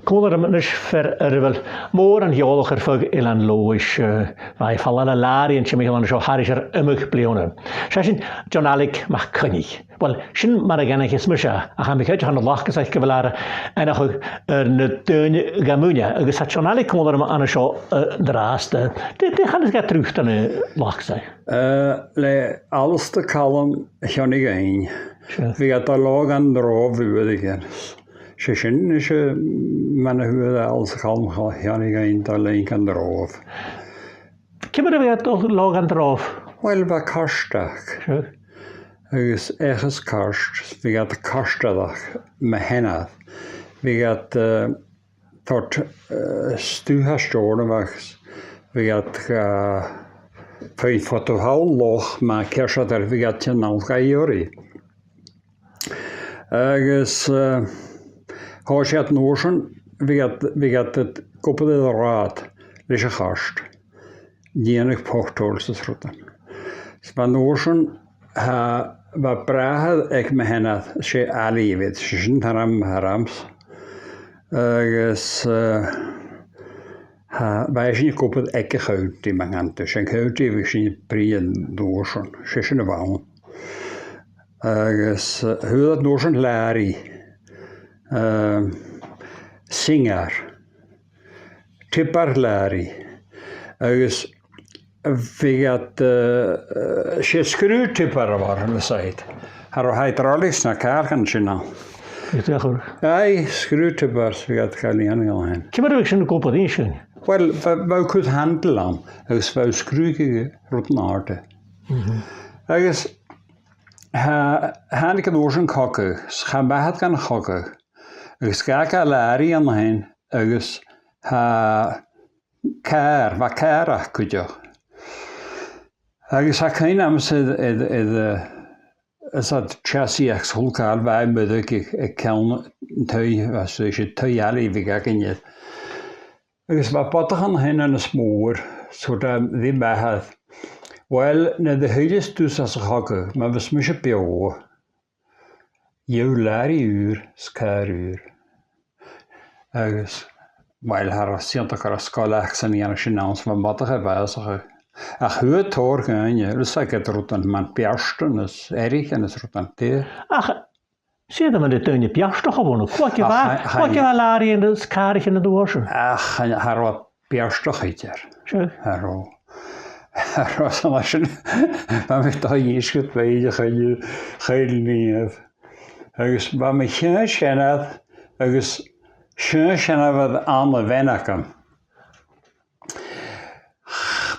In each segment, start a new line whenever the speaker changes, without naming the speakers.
Cooler am nis fer ervel mór an hiolcher fug ilan lois vai fallan a lari en chimig an sho harisher imig bleone. Shashin John Alec mach kunnig. Wel, sin mar gan ik smusha a ha mich han lach gesach gevelar en ach ne deun gamunya agus hat John Alec cooler an sho draast. Dit gaan es gat terug dan lach sei.
Le alles te kalm jonig ein. Vi gat a lag an drov udigen. Sin is man hu als kalm jonig ein da link an drov.
Kimmer vi gat lag an drov.
Wel va karstach. Agus eches karst. Vi gat karstadach me henna. Vi gat tot stuha stornevachs. Vi gat Feit foto hawl loch ma kersha der vi gat nal gaiori. Agus hoosjat noorsen vi gat het koppel de raad lees a gast. Dienig pochtolse srutten. Span noorsen ha va praha ek me henna she ali vet shin harams. Agus wij zien koppel ekke goud die man aan dus en goud die we zien prien doorsen zesde wou. Hoe dat doorsen Larry, singer, tipper Larry, we gaat ze screwtipper waren we zei. Haar hydraulisch naar kaarten zien. Ja, screwtippers we gaat gaan niet aan.
Kimmer we zijn koppel in.
Wel, we kunnen handelen, dus we schroeien roten aarde. Dus, ik een oorzen koken, gaan bij het gaan koken. Dus kijk aan Larry aan hen, dus wat kaar kun je. Dus geen naam is dat chassis ex hulkaal bij me dat ik kan twee, was je twee jaar even kijken je. Dus wat patagan hen aan de smoor, zodat die bij had. Wel, naar de huidige dus als hakken, maar we smusje pio. Jouw Larry uur, skaruur. Dus, wel haar sientakara skalach zijn hier als naams van patagan bezig. Ach, hoe het hoor gaan je, dus ik het roten man piasten, dus erg en het roten te.
Ach. Zie je de tuin piasten gewoon? Wat je waar Larry in de skarig in de doorsen?
Ach, haar wat piasten heet
Zo.
Haar was een machine. Maar met dat je schut bij je geen niet. Dus wat me geen schijnt, dus geen schijnt wat aan de wennen.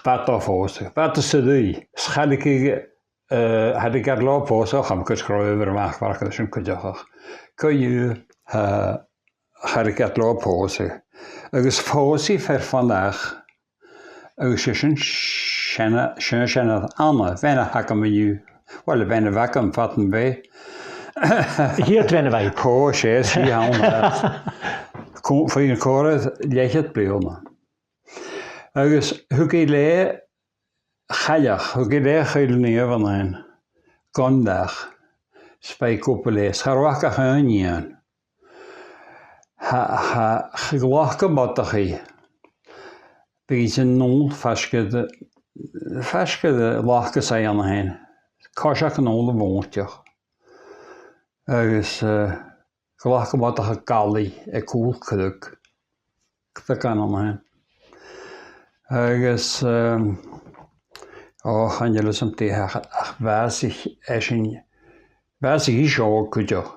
Wat of was? Wat is het die? Schade ik had ik er loop voor zo gaan schrijven over maak waar ik dus een kudje kun je had ik het loop voor ze dus voorzie ver vandaag dus schön aan wennen hakken we nu wel wennen wakken vatten bij
hier wennen wij
oh shit hier kom voor je koren leg het pleonen dus hoe kun je Chajach, hoe gedech heel neer van hen. Kondag, spijkoppelees, harwaka hanien. Geglachke bottachie. Beetje nul, vaske de lachke zei aan hen. Kajak een oude woontje. Dus, geglachke bottachie kali, een koel kruk. Dat kan aan hen. Dus, oh, gaan jullie soms tegen waar zich is ook goed joh.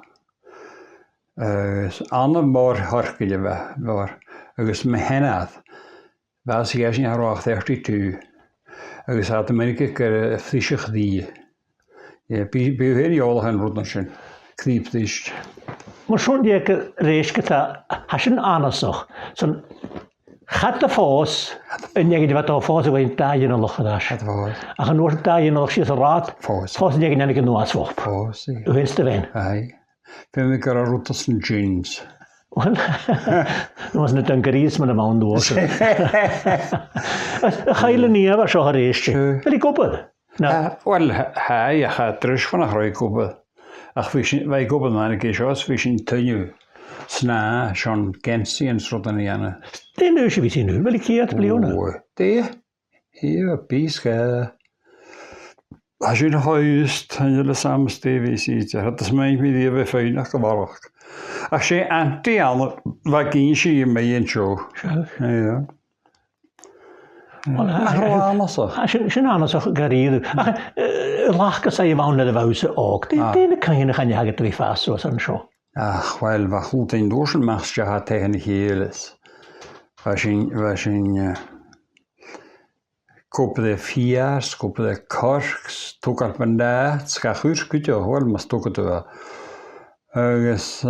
Ander maar hartje waar, dus me henad, waar zich is in haar 32, dus had Amerika frische gedie. Je bij heel jaren gaan rotten, kriep is.
Maar zo'n die reis geta, has een ander zo, zo'n gaat de foos. En je gaat wat foos waar je daar je nog gedaan.
Het was.
Als je nog daar je nog eens raad.
Foos.
Foos die je net een nooit swap.
Foos.
Hoe is het wijn?
Hey. Vind ik er een routes en jeans.
Dat was net een gries met een man door. Ga je niet wat zo gereisje? Wil ik op het?
Wel, hij gaat terug van een groei kopen. Ach, wij kopen maar een keer zoals we zien te nieuw. Sna, Sean Gensi yn srod yn iana.
Den eisiau fi ti'n nhw, fel i ciad bliwn.
Det her biska. Als je nog juist en jullie samen steven ziet, het is mijn idee bij fijn dat gewacht. Als je anti aan wat ging je mee in show. Ja. Maar anders zo.
Sy'n anodd o'ch garir. Lach gys ei fawn na ddefawse og. Den y cain ych anio hagyd dwi ffas oes yn sio.
Ach, wel, wat goed in doorsen mag je had tegen de heerles. Was je kopen de fiars, kopen de korks, tok al van daar, ska goed kutje hoor, maar stok het wel. Dus,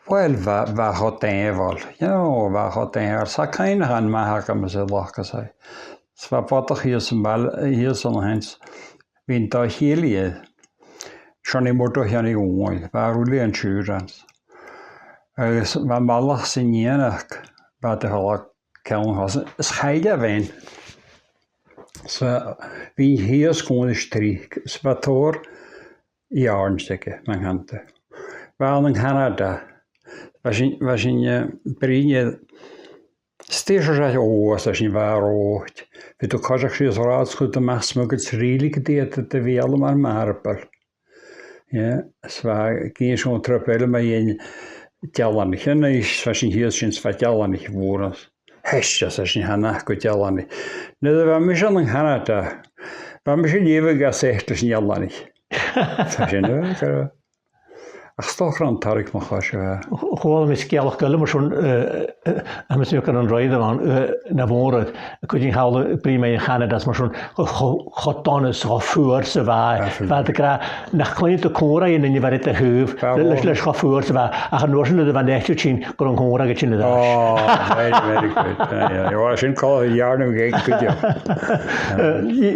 wel, wat had hij wel? Ja, wat had hij wel? Sa keine gaan maken met zijn lachen zei. Het was wat hier zo'n hens, wie daar heel je. Schon im Motor hier niet gewoon, waar roelie en schuurans. Dus, wat malach zijn jenig, wat de halak kan was, scheide wijn. Så vi hier skåne strik, spator jaren stikke, man kan det. Var en Kanada, var sin brinje stischer sig ås, var sin var åt. Vi tog kanske skjuts rad skulle mass mycket sriligt det vi alla mar marpel. Ja, så var ging schon truppel med en jallan, känner ich, var sin hier sin svat jallan ich wurde. Hesja, sa sin hana go jallan. Ne var mission en Kanada. Var mission jevega sehte sin jallan. Sa sin no, ach stochran tarik ma khasha.
Gewoon mis kialach gulle maar zo'n ames nu kan een rijden van naar voren. Kun je halen prima in Canada maar zo'n gotones chauffeur se waar. Wat ik naar kleine kora in je waar het huuf. Les chauffeur se waar. Ach no zijn de van echt zien kon kora get in de.
Oh, very good. Ja, je was in call jaren gek goed ja.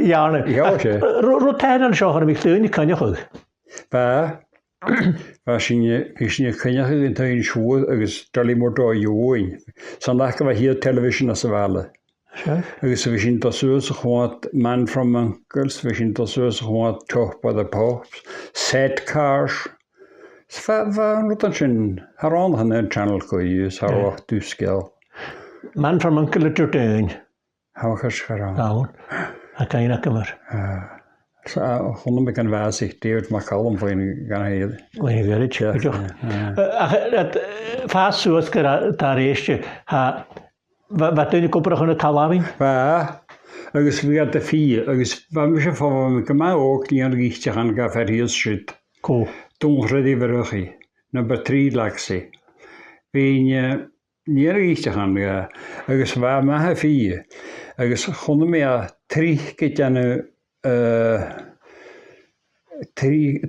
Jaren.
Ja, je.
Rotein zo gaan we steun kan je goed.
Ba was je kan je in tuin school agus dolly motor join. Zondag was hier television as wel. Agus we zien dat zo gewoon Man from Uncles, we zien dat zo gewoon Top by the Pops, set cars. Va not een haran een channel ko use how to scale.
Man from Uncle to tuin.
How has haran.
Nou, kan je nakemer.
Gewoon met een wijzig David McCallum voor je gaan heel.
Goeie werk, ja. Dat vast zoals daar is wat doe je koper gewoon het talabing?
Ja, agus we had de vier, agus wat misschien van we kunnen ook niet aan richten gaan gaan verhies shit.
Cool.
Toen ready verrugie, nummer 3 laxie. Wie je niet richten gaan gaan, agus waar maar vier, agus gewoon meer 3 keer nu.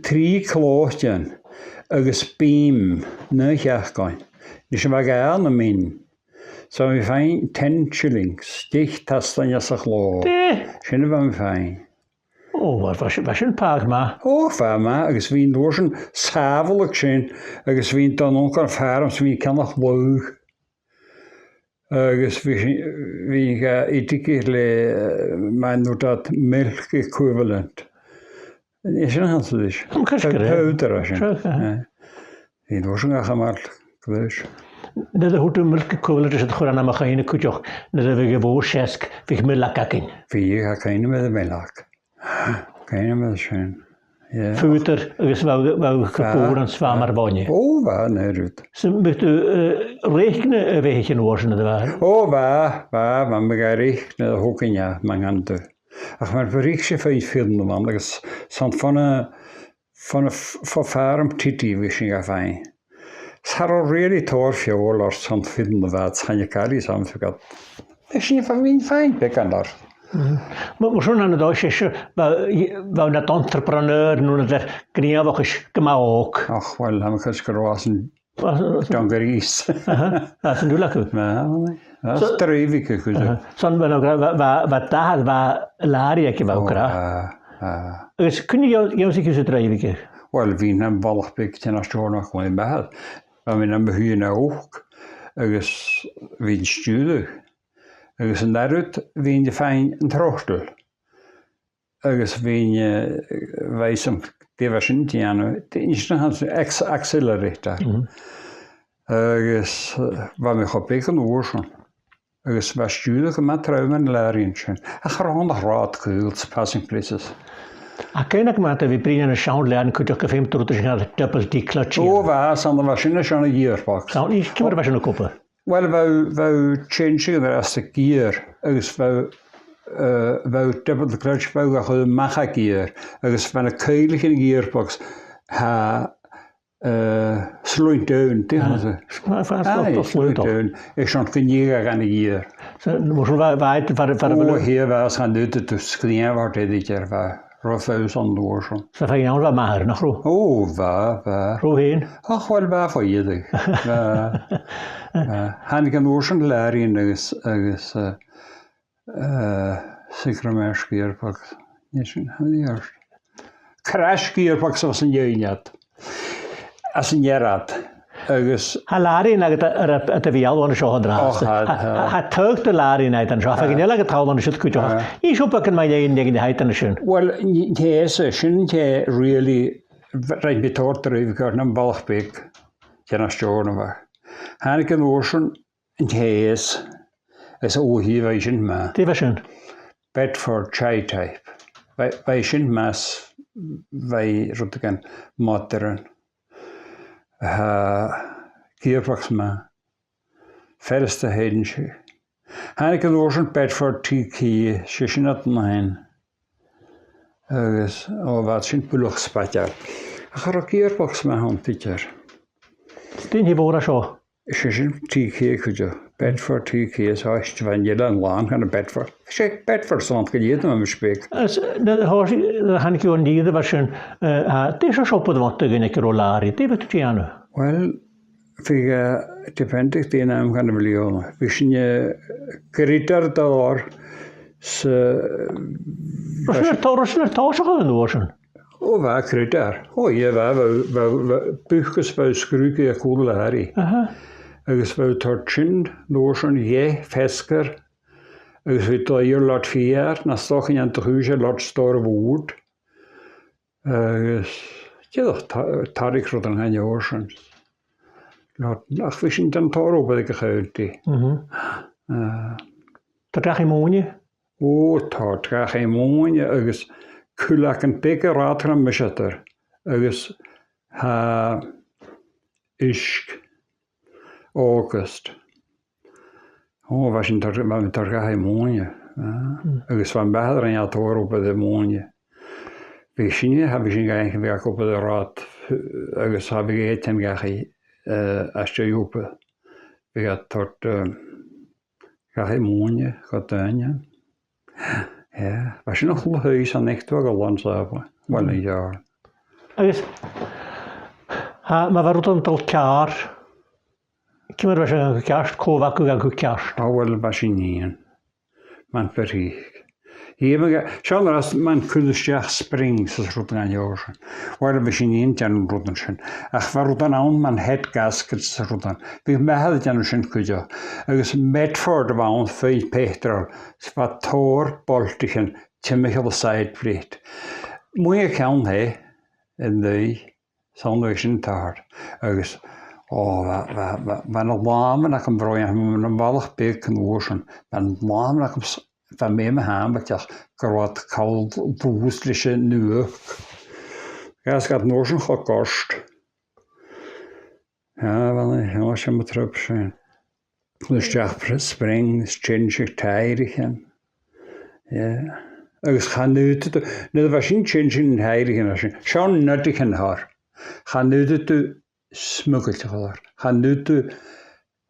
Tri kloostjen, agus beam, neugach gaan. Dus we gaan naar min. Zo we fijn 10 shillings, dicht tasten je zich lo. Zijn we fijn.
Oh, wat was een paar maar.
Oh, fijn maar, agus wie door zijn savelijk zijn, agus wie dan ook al farms wie kan nog leuk. Agus wie ga etikele, maar nu dat milk equivalent. Is er een dus?
Kom krijgen.
Houder als je. Die was een gamal, dus.
Dat de hoete milk equivalent is het gewoon aan mijn geine kutjoch. Dat we gewoon schesk, we milk kakken.
Wie ga geen met de melk. Geen met zijn. Ja.
Futer, dus wou geboren zwaar bonje.
Oh, waar nee doet.
Ze moeten rekenen een weekje worden er waren.
Oh, waar, maar we gaan rekenen hoeken ja, mijn handen. Ach, maar berichtje van je film, man. Dat is van een farm titi, wist je ga fijn. Het had al really toorfje oorlogs van film, wat gaan je kari samen vergat. Is je van wie fijn, bekan daar.
Maar zo'n aan de dag is wou dat entrepreneur nu dat knieuwig is gemaakt.
Ach, wel, heb ik eens gerozen. Dankeries.
Dat is nu lekker.
Dat is terwijl goed.
Zo'n wat daar waar larie je wou krijgen. Dus kun je jou zich eens drijven?
Wel, we hebben balgepik ten afstoor nog gewoon in bed. We hebben hier ook. Dus we een studie. Dus en daaruit we je fijn een trostel. Dus we wijzen die was niet aan. Het is nog een accelerator. agus bha mé cho be an úsan. Agus bheit stúla go mat trauman leiríonn sin. A charán nach rád cúils, passing places.
A céine go mata bhí bríon na seán leann chuideach go féim trúta sin ar double díclatí.
Ó bheit san bheit sinna seanna díorpach.
Sáin ní cimar bheit sin na cúpa.
Well bheit change ar as a gír agus bheit double díclatí bheit a chud macha gír agus bheit na céilich in díorpach ha slúin dún, slúin dún, ag sean gníige gan gír.
Mos bheit
Ó hí bheit gan dúta tú scríanhhart éidir ar bheit roifeus an dúsan.
Sa fé an bheit maithir nach rú.
Ó bheit.
Rú héin?
Ach bhfuil bheit fá iadach. Hannig an úsan leiríonn agus sicrméir scíarpach. Ní sin hanaíart. Crash scíarpach sa san dhéinead. As an dhearad. Agus...
Ha láirín agad a bhí alháin seo an rás. Ha tucht a láirín ait an seo, a gine agad tálan siad cuiteach. Í siúpa an mai éon negin de heit an sin.
Well, téasa sin té really reid betóirtar a bhícar na balachbéig ceanna steórna bheith. Hannig an úsan an téas is óhí bheith sin me.
Tí bheith sin?
Bedford chai type. Bheith sin mas bheith rúta gan mátaran. Gearbox me. Ferste heden si. Hannig an úsan Bedford TK sé sin at na hain. Agus ó bheit sin buluch spaitear. A char a gearbox me hon títear.
Dín hí bóra seo?
Sé sin TK chuideach. Bedford TK is áist bhain dhéile an lán gan a Bedford. Sé Bedford sant go dhéad am spéic.
Hannig an díad bheit sin, dé se siopad mata gine go lári, dé bheit tí anu?
Well, fi dependig dyn am gan y miliwn. Fi sy'n gyritar dawr sy...
Rwy'n yr tawr sy'n gwneud nhw sy'n?
O fa gyritar. O ie fa bwchus fa sgrwg i acwl lahari. Agus fa torchin nhw sy'n fesgar. Agus fi doi'r lot fiar. Na stoch yn antachwys a lot stor fwyd. Agus... Ydych, tarig roedd yn hynny o'r sy'n. Ach fi sy'n dan toro bydd eich chawdi.
Ta drach i mwni?
O, ta drach i mwni. Agus cwlach yn big a radr am mysiadr. Agus ha ischg August. O, fa sy'n targach i mwni. Agus fan behad rhaid a toro bydd y mwni. Fi sy'n gael yn gael gwybod y rad, agos heb i eithaf gael astio iwbyd. Fi gael tort gael mwyn, gael dyn. Fa sy'n o'ch lwys a nechtw ag olan safle. Wel, ni iawn.
Agos, mae fe rwyd yn dal car. Cymryd fe sy'n cast, cofac o gael cast.
Wel, fa sy'n un. Mae'n berig. Sian ras man cwydwstiach Springs as rwyd gan iawr. Wel, fe sy'n un jan rwyd yn sy'n. Ach fa rwyd yn awn man head gaskets rwyd yn. Fe mehad jan sy'n cwydyo. Agus Medford of awn ffeid petrol. Fa tor boltig yn tymich o side plate. Mwy a cawn he yn ddwy. Sa'n ddwy sy'n tar. Agus fan o lamen ac yn broian. Fan o falach big yn wwysyn. Fan lamen ac yn... Fan mee me haan, maar ik had koud booslische nu. Ja, ik had nog zo'n gekost. Ja, wel, ik was je met erop zijn. Dus ja, spring, change tijdigen. Ja. Ik ga nu te... Nu was geen change tijdigen. Zo'n nuttigen haar. Ga nu te smuggeltje haar. Ga nu te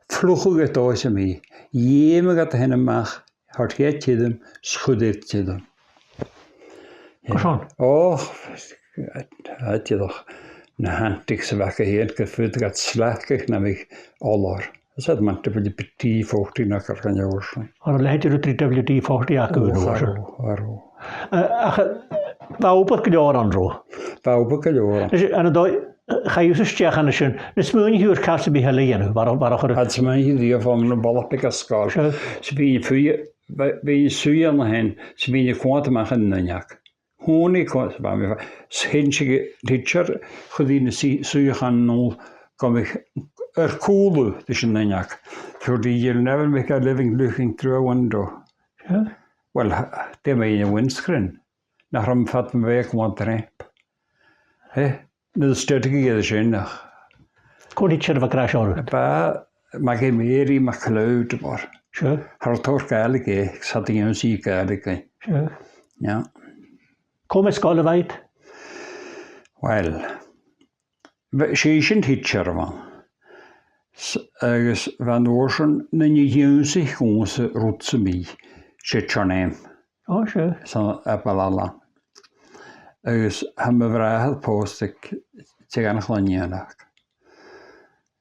vlugge dozen mee. Je me gaat hen mag. Hart geet je hem, schuddeert je hem.
Waarom?
Oh, had je toch een handigste wakker heen gevoeld, dat slecht naar mij aller. Dat is man te veel petit vocht in elkaar kan je horen.
Maar leidt je de WD vocht ja kunnen horen.
Waarom?
Waar op het jaar aan zo.
Waar op het jaar.
En dan ga je zo sterk aan de zin. De smeun je hier kasten bij helemaal. Waarom?
Het is mij hier van een ballenpikker schaal. Ze ben je zuur naar hen. Ze ben je kwart maken in jak. Honig kwart maken. Hensje teacher gedien zuur gaan nul kom ik cool, this is Nanyak. So you'll never make a living looking through a window.
Yeah.
Well, they made a windscreen. Nach dem fat me weg want ramp. Hey, nu stötte ge sin nach.
Cwrdd fy gras o'r.
Ba mag e meri mag cloud war.
Sure.
Har tor gaelig e, sat i si gaelig e.
Sure.
Ja.
Kom ys gol y faid?
Wel, sé sin hitcher van. Agus van oorsen na ni hiunsi gonse rotse mi. Sé tjarnem.
O, sure.
San apalala. Agus ha me vrahel postig te gan chlanianach.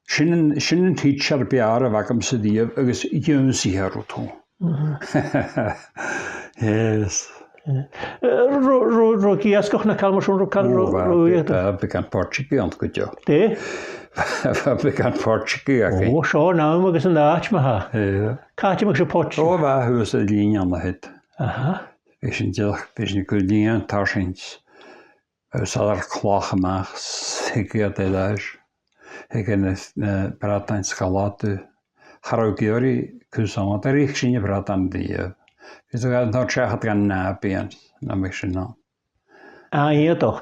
Sin hitcher biara vagam se dief agus hiunsi herotho. Yes.
Ro giasgoch na cael mwyswn ro cael ro...
Began Portugi ond gwydio.
De?
Began Portugi ac
O, sio, nawr mwg ys yn dach ma ha. Cati mwg sy'n potsi.
O, fa hwys y lun anna hyd.
Aha.
Fes yn dilch, fes yn gwyldian, tar syns. Fes ar cloch ymach, hygiad edrych. Hygiad na bradain sgaladu. Harw gyori cwsomad, ar eich sy'n y bradain ddiaf. Fes yn gael nôr siachad gan nabian, na mich sy'n na.
A ie doch.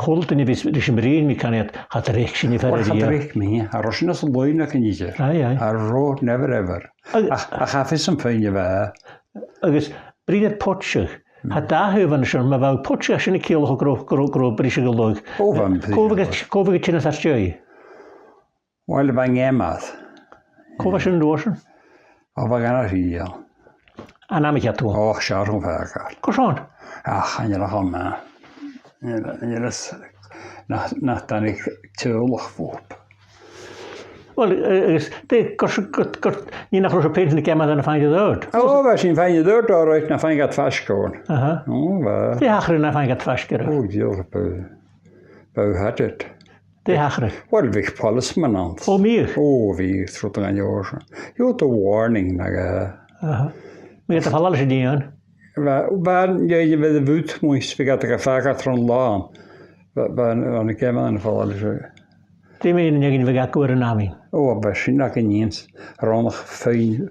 Chwld yn i fys yn bryn mi caniad, had yr eich sy'n i fer
Had yr eich mi, a rosyn as y lwyn ac yn eisiau.
Ai.
A ro, never ever. A chaffis yn ffein i fe.
Agus, bryd et potsig. Had da hyfan sy'n, mae fel potsig sy'n i cilch o gro brys y gylwg.
O, fan bydd.
Cofag y tynas ar stio'i?
Wel, fan gemad.
Cofag sy'n dwysyn?
O, fan gan ar hi,
A na mi cadw.
O, siar hwn fagad.
Gwrson?
Ach, yn ylach o'n ma. Yn ylach, na dan i teolwch fwb.
Wel, ni nach rwys o peint yn y gemad yn y ffain i ddod.
O, fe sy'n fain i ddod o roed na fain gad ffasgôn.
Aha.
O, fe.
Di hachri na ffain gad ffasgyr.
O, diolch, bau hadet.
Di hachri.
Wel, fi'ch polisman ond.
O mir.
O, fi, trwyd yn ganio'r. Yw, dy warning na ga.
Aha. Mi gada falal sy'n dian.
Ba'n ieid i fydd y fwyd mwys fi gada gaffagat rhan lan. Ba'n y gemau yn falal sy'n.
Dim un yn ygyn fi gagwyr yn amin.
O, ba sy'n ac yn un. Rhanach ffein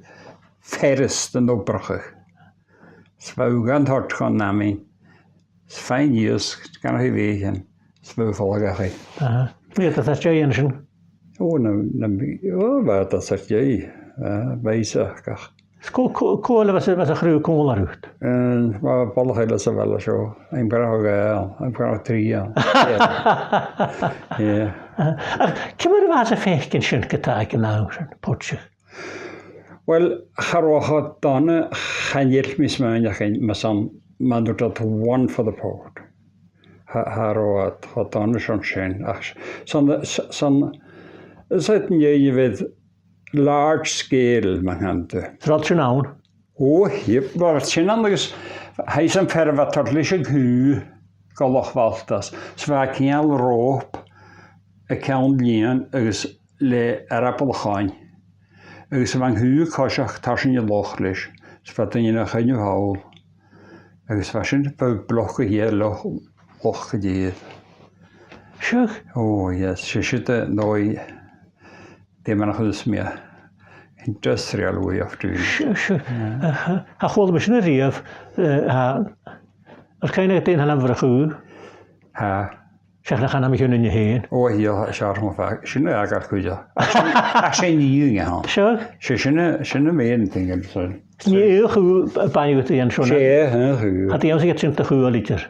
fferist yn obrachach. Sfawgan tort gan namin. Sfein iws, gan hi fi hyn. Sfawg falag ach i.
Aha. Mi gada thas jai yn sy'n.
O, ba da sart jai. Baisach gach.
Cwle fas y chrw cwl ar ywt?
Mae bolach eil ys fel sio. Ein brach o gael. Ein brach o tri iawn. Ie.
Cym yr fas y ffech yn sy'n gydaig yn nawr sy'n potsig?
Wel, charwach o donna chanel mis mewn ac ein ma'n dod at one for the port. Charwach o donna sy'n sy'n. Son, ysait yn ei fydd large scale mae'n handu.
Rod sy'n awn?
O, hip, mae'r sy'n anlygys, heis yn fferfa torlis y hw, golwch faltas, sfa cial rôp, y cawn lian, agos le arabol chain. Agos yma'n hw cosiach tarsin i lochlis, sfa dyn ni'n achyn i'w hawl. Agos fa sy'n bloch o hier, loch o dydd.
Siach?
O, yes, sy'n dy noi, dim yn achos mi. Industrial way of doing it.
Ha chwld mis yn y riaf, yr cain ag dyn hana fyr y chw,
Ha.
siach na chana mi hwn yn y hen.
O, hiel, siar hwn ffag. Sy'n ei agor chwyddo. A sy'n ni yng Nghymru.
Siach?
Sy'n y mewn tingel.
Ni yw chw bain yw ti yn siwna.
Sy'n chw.
A di am sy'n gyda'n chw o litr.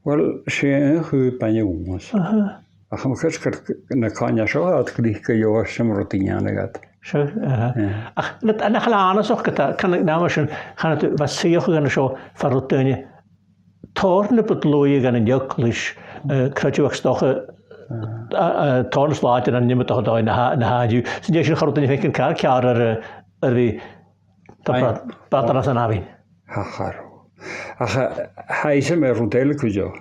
Wel, sy'n chw bain yw mwys. A chym chysgyd yn y cania sio, a grych gyio sy'n rwtinian agad.
Siach? Ach, na chala anas o'ch gyda, can nawr sy'n, chan ydw, fa sy'ch gan y sio, ffarwyd dyn torn y bod lwy gan yn yglis, crydw ag stoch torn slaid yn annym ydych o na hadw. Sy'n ddech chi'n chorwyd yn effeithio'n cael ciar ar fi, bad anas yn afin.
Hachar. Ach, haes y mewn rwydel y cwyddo.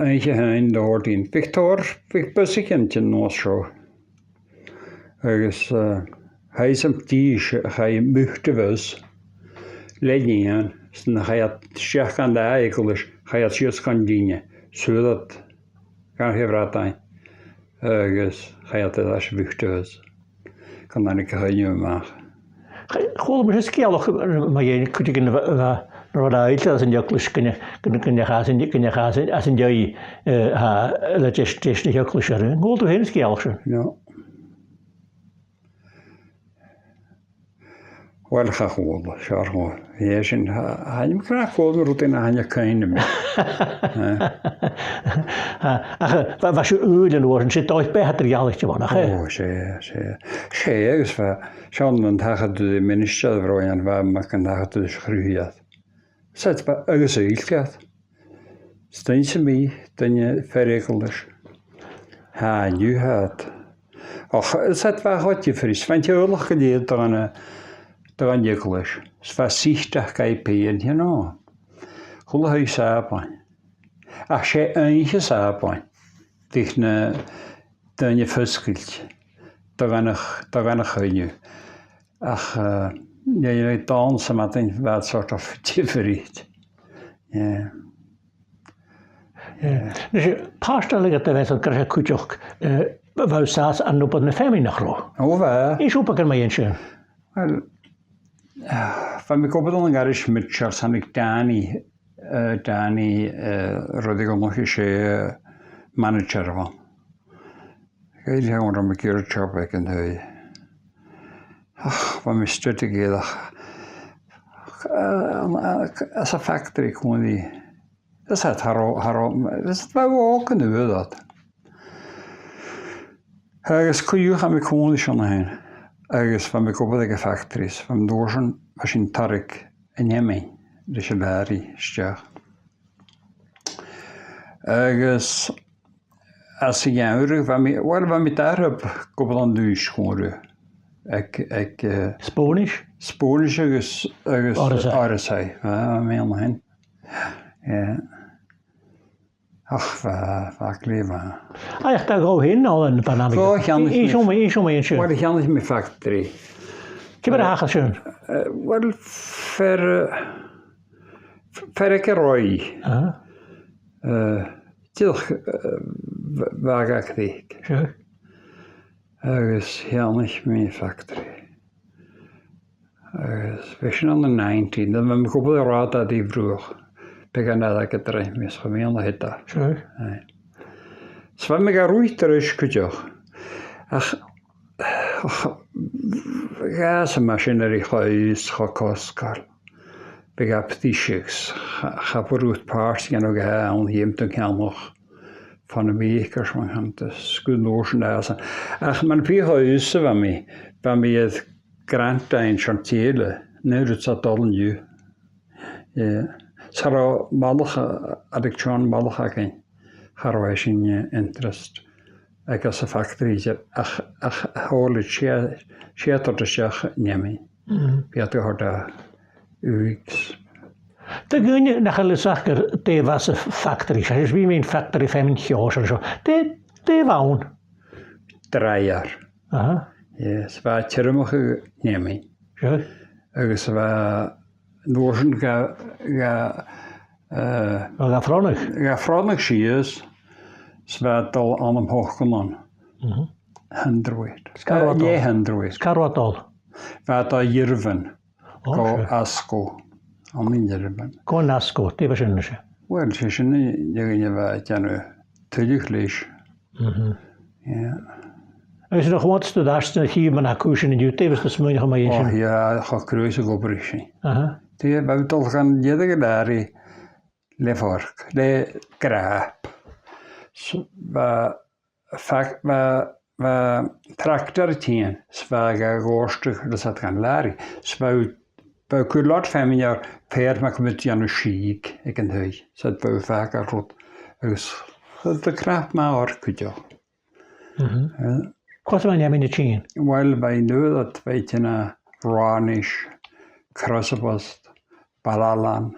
Eich hyn dod i'n Victor, fi'ch bysig yn tyn nos sio. Agus haes am dís chai mwchte fys, lednian, sy'n chai at siach gan da eglwys, chai at sios gan dîne, sŵdad gan hefradain. agus chaad a se bhuichtas gan na cahainú amach.
Chol mar scéalach ma dhéana chuide gin rodáile as an deoclis gnne as an dé le teisna deoclis ar an ggóil tú héna scéalach se.
No. Wel cha chwol, siar chwol. Ie, sy'n haim cra chwol yn rwtyn a hain a cain yma.
Fa sy'n ŵl yn o'r yn sy'n doedd beth ar ialich ti'n fawr,
O, se. Se, agos fa, sian yn tachad dwi ministiad froian fa mac yn tachad dwi sgrwyad. Sat ba, agos o ilgad. Stein sy'n mi, dyn ferigolus. Ha, nu had. Och, sat fa hoti ffris, fain ti olach gyda'r dan Nicholas. Sfa sichtach gai pein hier no. Chula hui saapain. Ach sé eintje saapain. Dich na dan je fuskilt. Daganach huinu. Ach je dansen met een wat soort of tiferiet. Ja.
Dus paarstellig dat wij zo'n krijgen kutjoch. Wou saas aan op een femmin nog ro.
Oh waar?
Is op een keer eentje.
Wel. Van mijn kopel dan garish met Charles en ik Danny rodig nog eens manager van. Ik zeg maar een keer job ik en hij. Ach, van mijn strategie dat. Als een factory kon die. Dat is het dat is het wel ook in de wereld. Ergens kun je gaan met gewoon schon heen. Ergens van mijn koppelige factories, van doorzen was in Tarik en Jemen, de Shabari stjag. Ergens als ik jaren van mij daar heb koppelen dus gewoon. Ik
Spanisch?
Spanisch ergens Arisai, mijn heen. Ja. Ach, vaak leven.
Ah, ik daar gauw heen al een paar namen. Eén zomaar eentje.
Wat ik anders met factory.
Ik heb er hagen schoon.
Wel, ver rooi. Tilch, waar ik kreeg.
Zo.
Ergens heel niet met factory. We zijn aan de 19. Dan ben ik op de raad dat die vroeg. Began dat ik het erin mis gemeen had dat.
Zo.
Zwem ik roei terug kutjoch. Ach, gasmachinerie huis gekoskal. Begap die schiks. Ga voor paars en ook aan hem te kan nog van de wekers van hem te schoonlozen daar. Ach, mijn vier huizen van mij het grandijn chantiele. Nee, dat zat al nu. Ja. Sara malach addiction malach again. Harwashing interest. Ik als een factory ach holy shit tot de schach nemen. Piet hoort UX.
De gunje naar de zaken te was een factory. Hij is wie mijn factory 5 jaar of zo. Te woon.
3 jaar.
Aha.
Ja, ze waren terug nemen.
Zo.
Ze waren doorzen ga vrolijk schies. Ze waren al aan hem hoog genomen. Hendroid. Ja, Hendroid.
Skarwatal.
Wat al Jerven. Go Asko. Aan in Jerven.
Go Asko. Die was een.
Wel, ze zijn je wat je teruglees. Ja.
Als je nog wat studeert, dan hier maar naar koersen in YouTube, is dat smoenig om je.
Oh ja, ga kruisen op berichten.
Aha.
Die hebben toch gaan jeder daar le vork, le krap. Va traktor tien, svaga gårdstuk, det satt kan lära. Sva kullat 5 jaar per man kommer till en skik, ik en höj. Så att vi vaga rot. Det krap med orkut.
Wat was jij met de tien?
Wel bij nu dat weet je na Ranish, Krasabast, Balalan,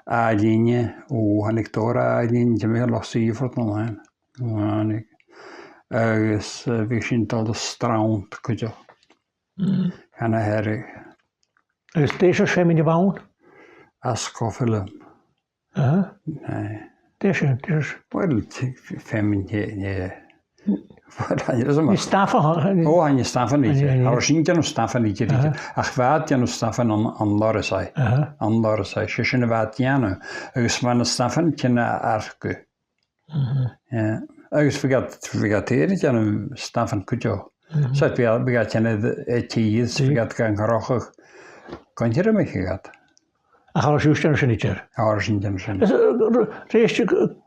Adinje, Hanektora Adinje, je meer nog 7 nog een. Ergens we zien tot de strand, kutje. En herrig.
Is deze schem in de bouw?
Askofilm.
Aha.
Nee.
Deze.
Wel, feminine,
Ní Stafan.
Ó haine Staffaníte. Har sin deanú Staffaníte ach bheit deanú Staffan an Lorasai. An Lorasai sé sinna bheit deanú agus mar na Staffan cinna arcu. Agus figatéir deanú Staffan cúteo. Sa bigad cinna tíos figad gan garochach gantíir me chigad.
A char siústean sin ítear.
Har sin deanú sin.
Réiste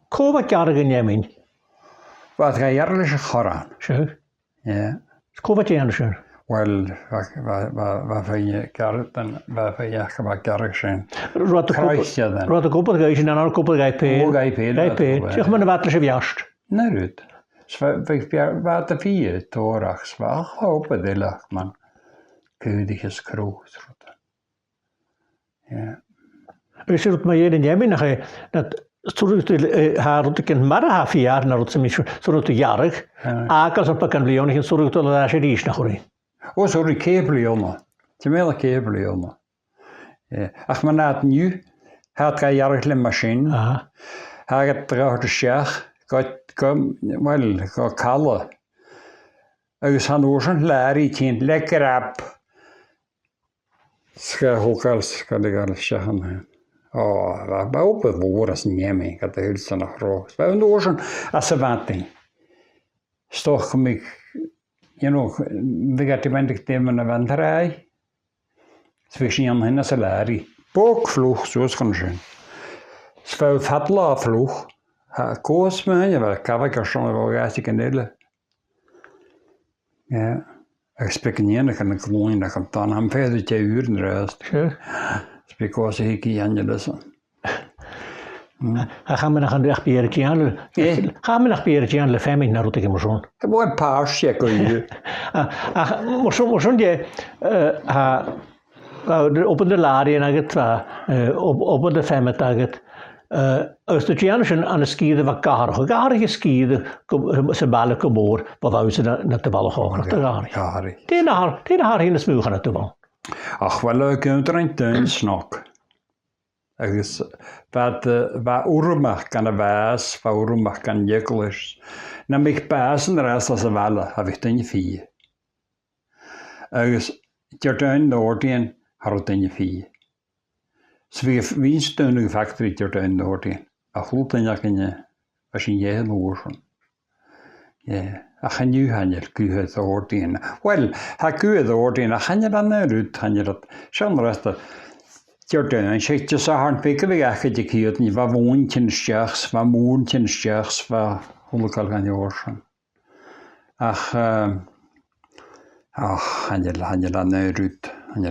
cóha cearga neamín.
Bheit ga dhear leis a chorán.
Se? Cóha déanú sin?
Well, bheit féine gardan, bheit féine go garag sin.
Rud a cúpla gaid sin an cúpla gaid pé.
Ó gaid pé.
Gaid pé. Tuach man na bheit leis a bheast.
Na rúd. Bheit a fí tóraach svach hópa déileach man cúdichas crús.
Is er maar hier in Jemen nog dat haar ken maar half jaar naar het semis zo te jarig akels op kan blion in zo te la series nog hoor.
O sorry kebliona. Te mele kebliona. Ach maar na het nu had ga jarig le machine. Ha het draag de schach kom wel ga kalle. Agus han oorsen Larry teen lekker op. Ska hokals ska det gala schahan. Var uppe våras njemi, att det hölls nach ro. Var under åren asvanting. Stoch mig, vegetamentig temen av vandrai. Zwischen henne salari. Bokfluch, så ska det. Svär fatla fluch. Ha kosmen, jag var kavakashon och gasik nelle. Ja. Ik spreek niet kan ik gewoon dat ik dan hem verder 2 uur rust. Spreek was ik hier dus.
Gaan we nog een beetje aan? Gaan we nog een beetje aan de famine naar route gaan?
Gewoon een paar seconden.
Maar zo die op de larie en het op de famine taget. Østutjensen an skide var garige skide se balle komor på vause na te balle hoog te gari. Det har hinne smugen at wel.
Ach wel kunt er een tuin snak. Agus wat urmach kan was, wat urmach kan jeklisch. Na mich passen rest as walle, heb ik dan je 4. Agus tuin noordien har dan je 4. Wie steunen factory ter tuin doorheen. A goed en jak in als je heel oorson. Ja, a gaan nu gaan je kuhe doorheen. Wel, ha kuhe doorheen. A gaan je dan uit, gaan je dat. Zo'n rest dat. Ter tuin, zegt je zo hard pikken we echt je kiet niet. Wat woontje schaars, wat moontje schaars, wat hoe kan gaan je oorson. Ach, gaan je dan uit. Han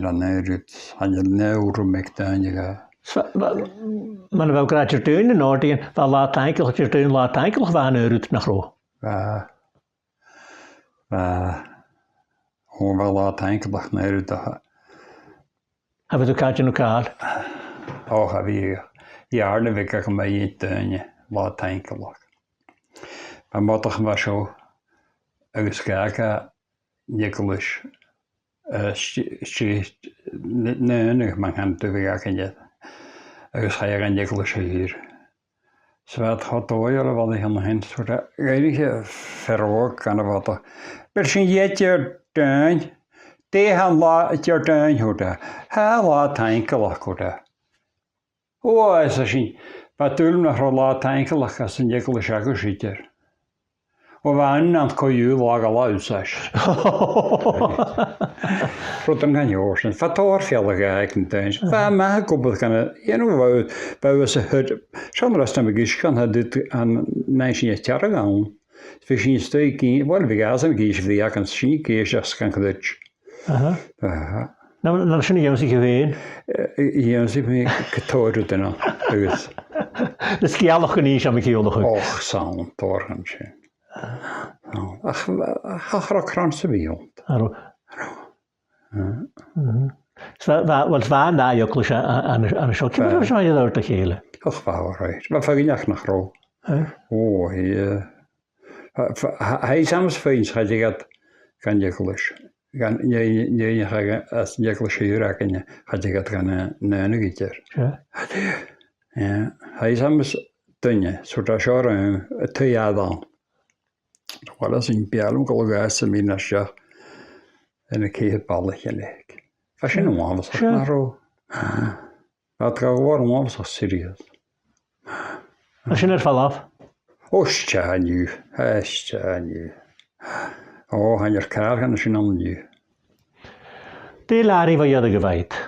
je neuren met je.
Maar wel krijg je tuin in Noordien, wel laat eigenlijk je tuin laat eigenlijk van uit naar ro.
Hoe wel laat eigenlijk naar uit.
Hebben we kaartje elkaar?
Oh, heb je jaren week kan bij je tuin laat eigenlijk. Maar wat toch maar zo. Eens kijken, Nicholas. Nee, man kan te werken niet. Ik ga je een jeklische hier. Ze werd gaat ooien, wat ik aan de hand soort enige verwerk kan wat. Misschien je tuin, tegen laat je tuin houden. Hij laat enkele houden. Oh, is er zien. Wat doen we nog laat enkele als een jeklische geschitter. Och vannan kan ju laga lausas. Rotan kan ju årsen. Fatar fjälliga äkntäns. Vad med koppel kan det. Vad vi så hört. Samrasta med gish kan ha det an nation ett jaar gång. För sin stöki. Väl vi gasar med gish vi kan sin gish kan det. Aha.
Nou zijn jullie zich geween.
Ja, ze hebben getoerd dan. Dus.
Dat is geen geniet aan mijn nog.
Och, zo'n torgentje. Ach, har kranse bijond.
Wat waren daar ook aan een shotje? Maar zou je daar te gelen?
Och, waar. Maar van je naar ro. Oh, hij soms feins had je dat kan je klus. Je gaat als je klus hier raken, had je dat gaan neunigetje. Ja, hij soms dunne, zodat je een 2 jaar dan. Wel, sy'n bialwm golygais y mi'n asio yn y ceir balach yn leg. Fasyn nhw'n wafos o'ch na ro. A gael war yn wafos o'ch sirius.
A sy'n falaf?
Ostia niw. O, han yw'r car gan sy'n o'n niw.
Di lari fo iodd y gyfaid?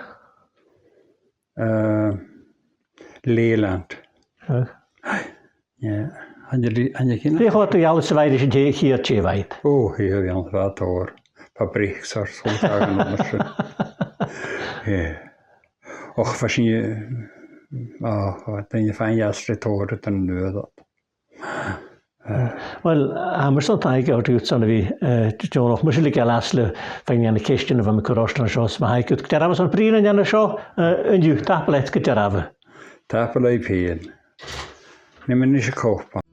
Leland. Ie. Han yw'r
Di chod i alw syfaid eisiau ti hir ti faid?
O, hier yan wat oor. Fabrieks ar soldagen ondersyn. Ie. Och, fasyn je... den je fan jasret året den nød.
Wel, am ystod taig o'r diwtson fi, John, o'ch mwysig gael aslu fein yan y cestiwn efo mi cwrosd yn y sios. Mae haig gyda rafas o'r brin yn yan y sio, yn yw, taplet gyda rafa.
Tapel ei pien. Ni'n mynd eisiau copa.